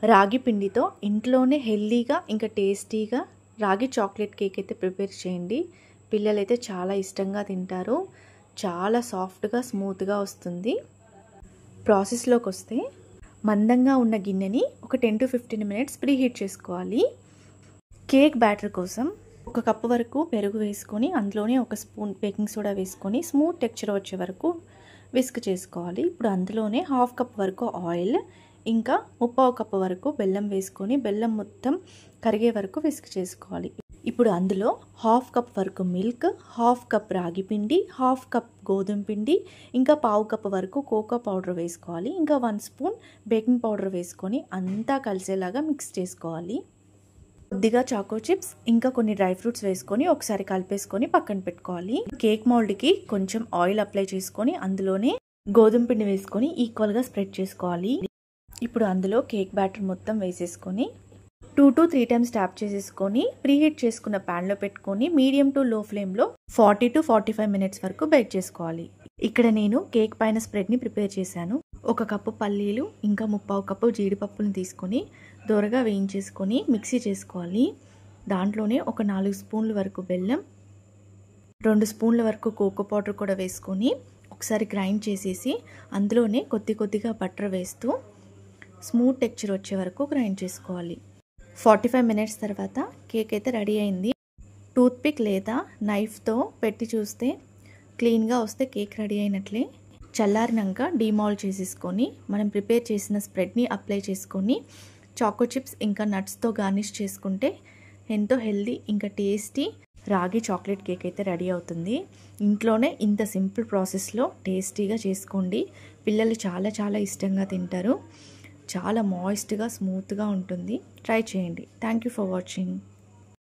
రాగి పిండితో ఇంట్లోనే హెల్దీగా ఇంకా టేస్టీగా రాగి చాక్లెట్ కేక్ అయితే ప్రిపేర్ చేయండి. పిల్లలైతే చాలా ఇష్టంగా తింటారు. చాలా సాఫ్ట్గా స్మూత్గా వస్తుంది. ప్రాసెస్లోకి వస్తే మందంగా ఉన్న గిన్నెని ఒక 10 to 15 minutes ప్రీహీట్ చేసుకోవాలి. కేక్ బ్యాటర్ కోసం 1 కప్ వరకు పెరుగు వేసుకొని అందులోనే 1 స్పూన్ బేకింగ్ సోడా వేసుకొని స్మూత్ టెక్స్చర్ వచ్చే వరకు విస్క్ చేసుకోవాలి. ఇప్పుడు అందులోనే 1/2 కప్ వరకు ఆయిల్ ఇంకా 1/4 కప్ వరకు బెల్లం వేసుకొని బెల్లం మొత్తం కరిగే వరకు విస్క్ చేసుకోవాలి. ఇప్పుడు అందులో 1/2 కప్ వరకు మిల్క్, 1/2 కప్ రాగి పిండి, 1/2 కప్ గోధుమ పిండి, ఇంకా 1/4 కప్ వరకు కోకో పౌడర్ వేసుకోవాలి. ఇంకా 1 స్పూన్ బేకింగ్ పౌడర్ వేసుకొని అంతా కలిసేలాగా మిక్స్ చేసుకోవాలి. కొద్దిగా చాకో చిప్స్ ఇంకా కొన్ని డ్రై ఫ్రూట్స్ వేసుకొని ఒకసారి కలిపేసుకొని పక్కన పెట్టుకోవాలి. కేక్ మౌల్డ్కి కొంచెం ఆయిల్ అప్లై చేసుకొని అందులోనే గోధుమ పిండి వేసుకొని ఈక్వల్గా స్ప్రెడ్ చేసుకోవాలి. ఇప్పుడు అందులో కేక్ బ్యాటర్ మొత్తం వేసేసుకొని 2 to 3 టైమ్స్ ట్యాప్ చేసేసుకొని ప్రీహీట్ చేసుకున్న ప్యాన్లో పెట్టుకొని మీడియం టు లో ఫ్లేమ్లో 40 to 45 మినిట్స్ వరకు బేక్ చేసుకోవాలి. ఇక్కడ నేను కేక్ పైన స్ప్రెడ్ని ప్రిపేర్ చేశాను. 1 కప్పు పల్లీలు ఇంకా 1/4 కప్పు జీడిపప్పులను తీసుకొని దోరగా వేయించేసుకొని మిక్సీ చేసుకోవాలి. దాంట్లోనే ఒక 4 స్పూన్ల వరకు బెల్లం, 2 స్పూన్ల వరకు కోకో పౌడర్ కూడా వేసుకొని ఒకసారి గ్రైండ్ చేసేసి అందులోనే కొద్దిగా బటర్ వేస్తూ స్మూత్ టెక్స్చర్ వచ్చే వరకు గ్రైండ్ చేసుకోవాలి. 45 మినిట్స్ తర్వాత కేక్ అయితే రెడీ అయింది. టూత్పిక్ లేదా నైఫ్తో పెట్టి చూస్తే క్లీన్గా వస్తే కేక్ రెడీ అయినట్లే. చల్లారినాక డీమాల్డ్ చేసేసుకొని మనం ప్రిపేర్ చేసిన స్ప్రెడ్ని అప్లై చేసుకొని చాకో చిప్స్ ఇంకా నట్స్తో గార్నిష్ చేసుకుంటే ఎంతో హెల్దీ ఇంకా టేస్టీ రాగి చాక్లెట్ కేక్ అయితే రెడీ అవుతుంది. ఇంట్లోనే ఇంత సింపుల్ ప్రాసెస్లో టేస్టీగా చేసుకోండి. పిల్లలు చాలా ఇష్టంగా తింటారు. చాలా మాయిస్ట్గా స్మూత్గా ఉంటుంది. ట్రై చేయండి. Thank you for watching.